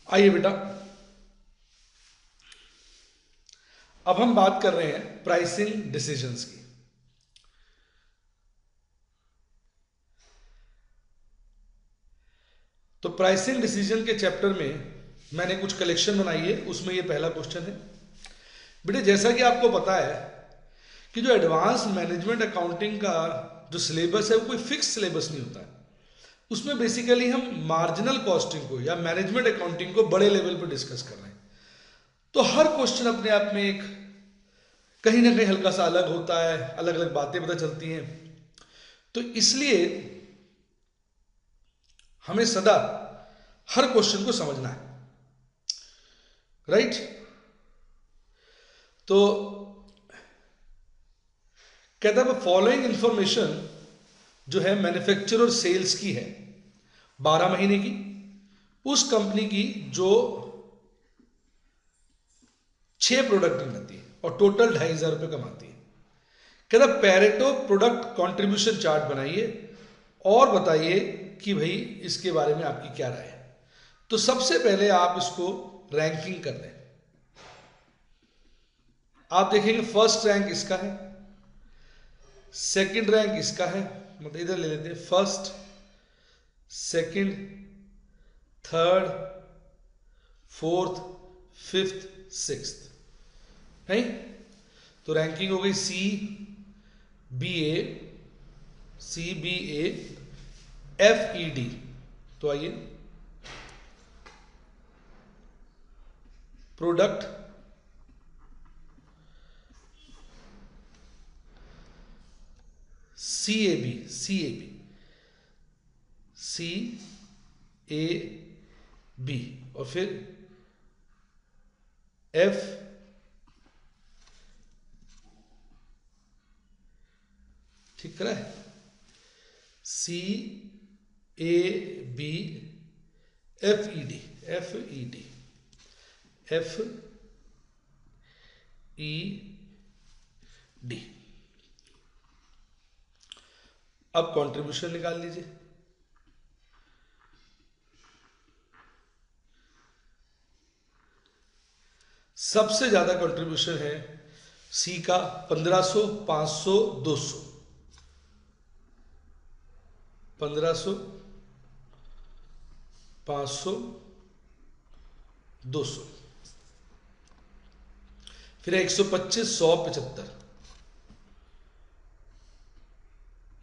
आइए बेटा, अब हम बात कर रहे हैं प्राइसिंग डिसीजंस की। तो प्राइसिंग डिसीजन के चैप्टर में मैंने कुछ कलेक्शन बनाई है, उसमें ये पहला क्वेश्चन है। बेटे, जैसा कि आपको पता है कि जो एडवांस मैनेजमेंट अकाउंटिंग का जो सिलेबस है वो कोई फिक्स सिलेबस नहीं होता है। उसमें बेसिकली हम मार्जिनल कॉस्टिंग को या मैनेजमेंट अकाउंटिंग को बड़े लेवल पर डिस्कस कर रहे हैं। तो हर क्वेश्चन अपने आप में एक कहीं ना कहीं हल्का सा अलग होता है, अलग अलग बातें पता चलती हैं। तो इसलिए हमें सदा हर क्वेश्चन को समझना है, राइट। तो कहता है फॉलोइंग इंफॉर्मेशन जो है मैन्युफैक्चर और सेल्स की है 12 महीने की, उस कंपनी की जो 6 प्रोडक्ट बनाती है और टोटल 2,500 कमाती है। कहता पेरेटो प्रोडक्ट कंट्रीब्यूशन चार्ट बनाइए और बताइए कि भाई इसके बारे में आपकी क्या राय है। तो सबसे पहले आप इसको रैंकिंग कर दें। आप देखेंगे फर्स्ट रैंक इसका है, सेकंड रैंक इसका है, मतलब इधर ले लेते हैं first, second, third, fourth, fifth, sixth, नहीं। तो रैंकिंग हो गई C B A F E D. तो आइए प्रोडक्ट सी ए बी और फिर एफ ठीक करा है, C A B F E D अब कंट्रीब्यूशन निकाल लीजिए। सबसे ज्यादा कंट्रीब्यूशन है सी का 1500, 500, 200, 1500, 500, 200, फिर 125, 100, 75,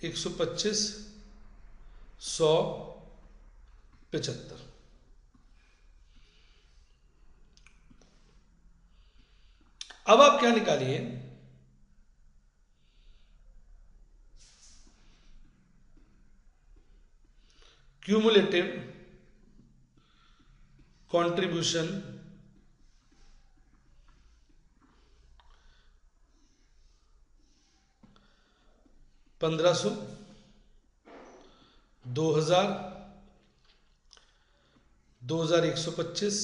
125, 100, 75। अब आप क्या निकालिए, क्यूमुलेटिव कंट्रीब्यूशन $1,500, 2,000, 2,125,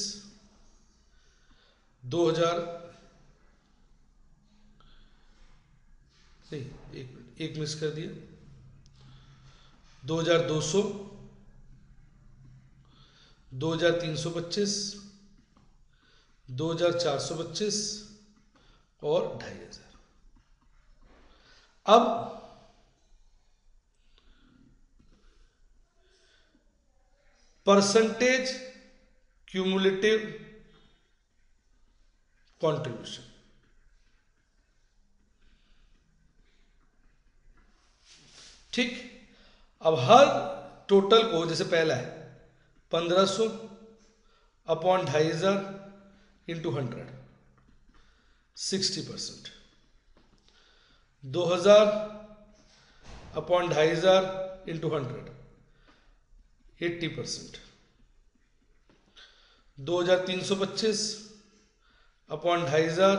2,000 नहीं, एक मिस कर दिया, 2,200, 2,325, 2,425 और 2,500। अब परसेंटेज क्यूमुलेटिव कंट्रीब्यूशन, ठीक। अब हर टोटल को, जैसे पहला है 1500 upon 2,500 into 100, 60%। 2,000 upon 2,500 into 100, 80%। 2,325 upon 2,500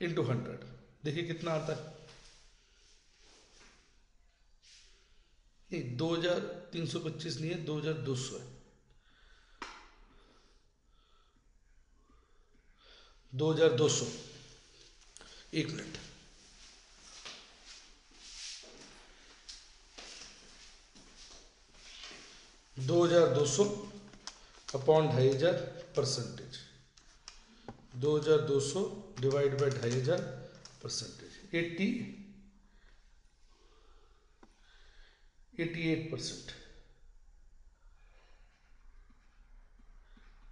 into 100, देखिए कितना आता है। नहीं, 2,325 नहीं है, 2,200 है। 2,200, एक minute, 2,200 upon 2,500, percentage, 2200 divide by 2500 percentage, 88%।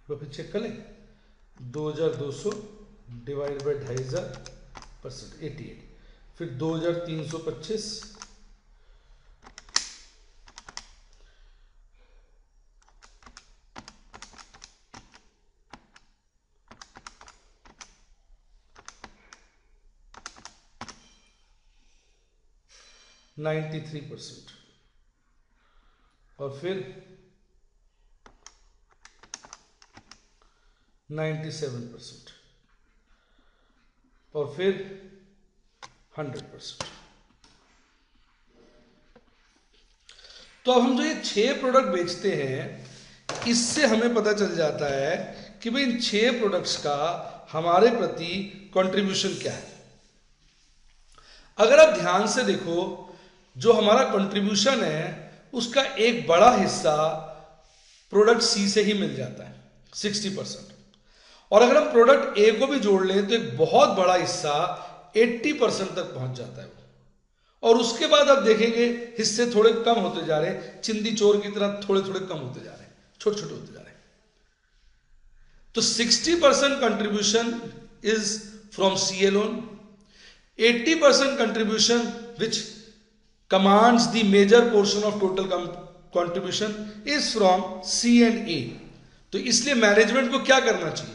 तो फिर चेक कर लें, 2200 डिवाइड बाई 2500%, 88। फिर 2325, %93। और फिर 97%। और फिर 100%। तो अब हम जो ये 6 प्रोडक्ट बेचते हैं, इससे हमें पता चल जाता है कि भाई इन 6 प्रोडक्ट्स का हमारे प्रति कंट्रीब्यूशन क्या है। अगर आप ध्यान से देखो, जो हमारा कंट्रीब्यूशन है उसका एक बड़ा हिस्सा प्रोडक्ट सी से ही मिल जाता है, 60%। और अगर हम प्रोडक्ट ए को भी जोड़ लें तो एक बहुत बड़ा हिस्सा 80% तक पहुंच जाता है। और उसके बाद आप देखेंगे हिस्से थोड़े कम होते जा रहे हैं, चिंदी चोर की तरह थोड़े थोड़े कम होते जा रहे हैं, छोटे छोटे होते जा रहे हैं। तो 60% contribution is from C alone, 80% contribution which commands the major portion of total contribution is from C and A। तो इसलिए मैनेजमेंट को क्या करना चाहिए,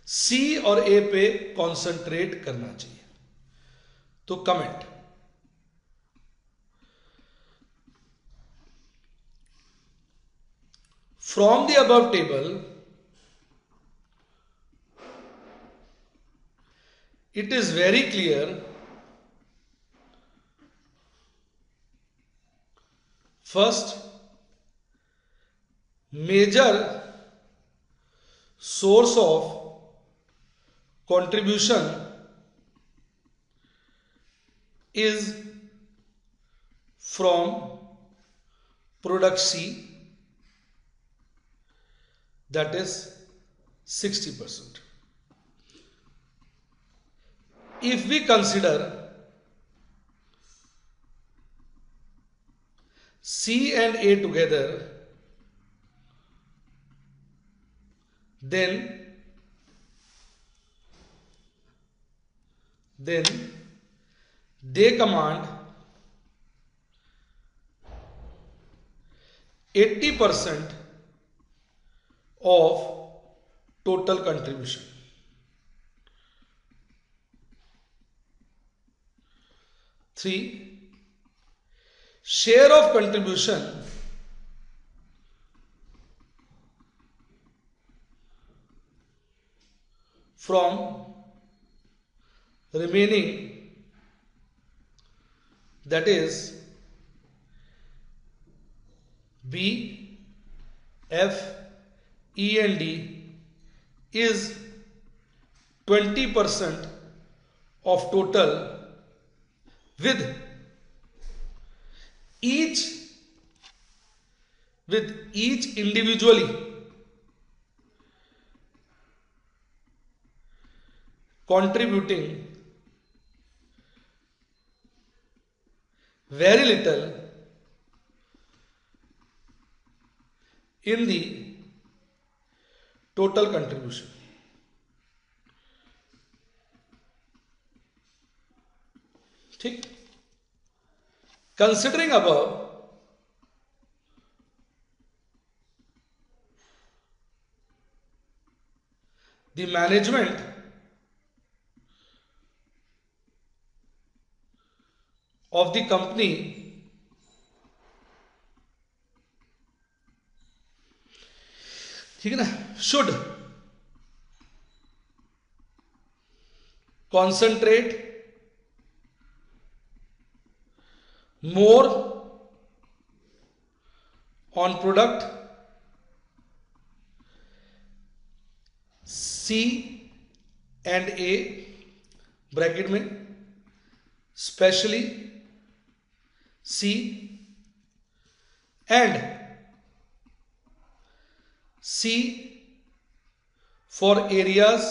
C और A पे कॉन्सेंट्रेट करना चाहिए। तो comment, from the above table it is very clear first major source of contribution is from product C, that is 60%. If we consider C and A together, then they command 80% of total contribution। 3, share of contribution from remaining, that is B, F, E and D is 20% of total, with each individually contributing very little in the total contribution। ठीक, considering above, the management of the company ठीक है ना, should concentrate more on product C and A bracket में, specially C and C for areas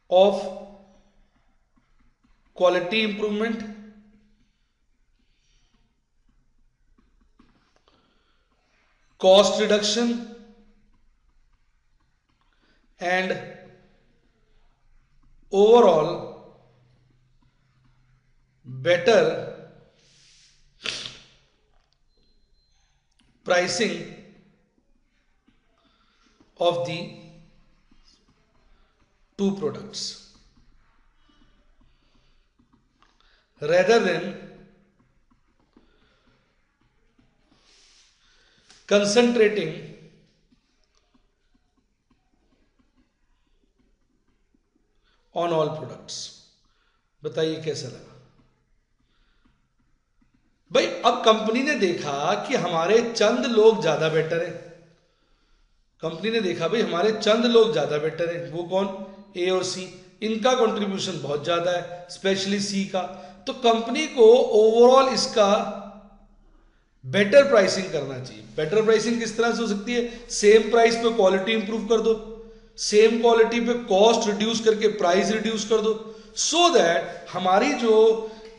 of quality improvement, cost reduction, and overall better pricing of the two products rather than concentrating on all products। बताइए कैसा लगा भाई। अब company ने देखा कि हमारे चंद लोग ज्यादा बेटर हैं। कंपनी ने देखा भाई हमारे चंद लोग ज्यादा बेटर हैं। वो कौन? ए और सी। इनका कंट्रीब्यूशन बहुत ज्यादा है, स्पेशली सी का। तो कंपनी को ओवरऑल इसका बेटर प्राइसिंग करना चाहिए। बेटर प्राइसिंग किस तरह से हो सकती है? सेम प्राइस पे क्वालिटी इंप्रूव कर दो, सेम क्वालिटी पे कॉस्ट रिड्यूस करके प्राइस रिड्यूस कर दो, सो दैट हमारी जो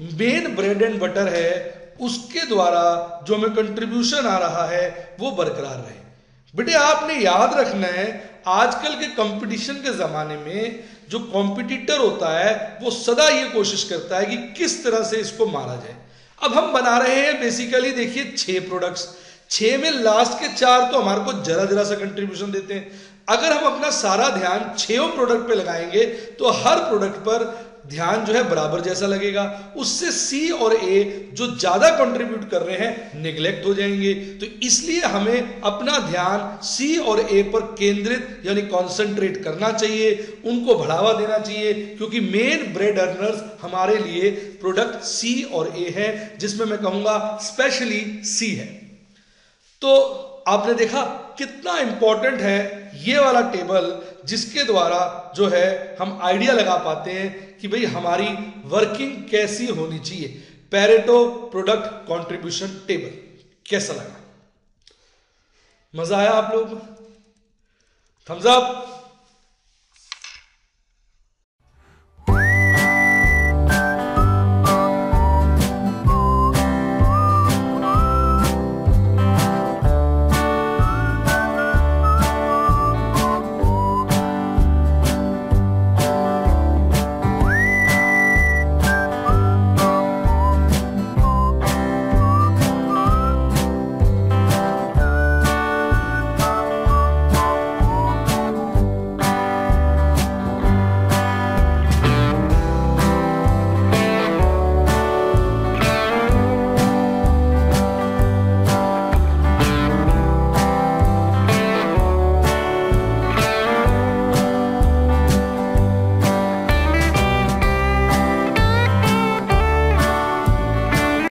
मेन ब्रेड एंड बटर है उसके द्वारा जो हमें कंट्रीब्यूशन आ रहा है वो बरकरार रहे। बेटे आपने याद रखना है, आजकल के कंपटीशन के जमाने में जो कॉम्पिटिटर होता है वो सदा ये कोशिश करता है कि किस तरह से इसको मारा जाए। अब हम बना रहे हैं बेसिकली देखिए 6 प्रोडक्ट्स, 6 में लास्ट के 4 तो हमारे को जरा जरा सा कंट्रीब्यूशन देते हैं। अगर हम अपना सारा ध्यान 6 प्रोडक्ट पे लगाएंगे तो हर प्रोडक्ट पर ध्यान जो है बराबर जैसा लगेगा। उससे सी और ए जो ज्यादा कंट्रीब्यूट कर रहे हैं निगलेक्ट हो जाएंगे। तो इसलिए हमें अपना ध्यान सी और ए पर केंद्रित यानी कॉन्सेंट्रेट करना चाहिए, उनको बढ़ावा देना चाहिए, क्योंकि मेन ब्रेड अर्नर्स हमारे लिए प्रोडक्ट सी और ए है, जिसमें मैं कहूंगा स्पेशली सी है। तो आपने देखा कितना इंपॉर्टेंट है ये वाला टेबल, जिसके द्वारा जो है हम आइडिया लगा पाते हैं कि भाई हमारी वर्किंग कैसी होनी चाहिए। पैरेटो प्रोडक्ट कंट्रीब्यूशन टेबल कैसा लगा? मजा आया आप लोग? Thumbs up.